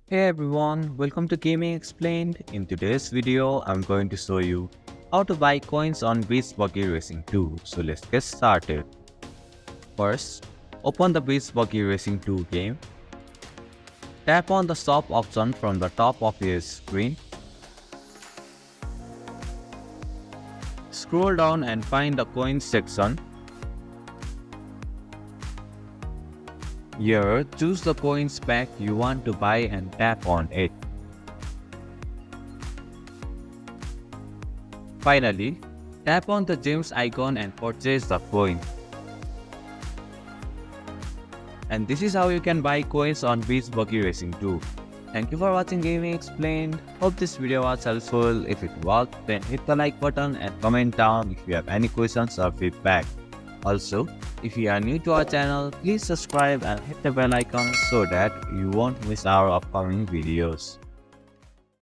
Hey everyone, welcome to Gaming Explained. In today's video, I'm going to show you how to buy coins on Beach Buggy Racing 2. So let's get started. First, open the Beach Buggy Racing 2 game. Tap on the shop option from the top of your screen. Scroll down and find the coins section. Here, choose the coins pack you want to buy and tap on it. Finally, tap on the gems icon and purchase the coin. And this is how you can buy coins on Beach Buggy Racing 2. Thank you for watching Gaming Explained. Hope this video was helpful. If it was, then hit the like button and comment down if you have any questions or feedback. Also, if you are new to our channel, please subscribe and hit the bell icon so that you won't miss our upcoming videos.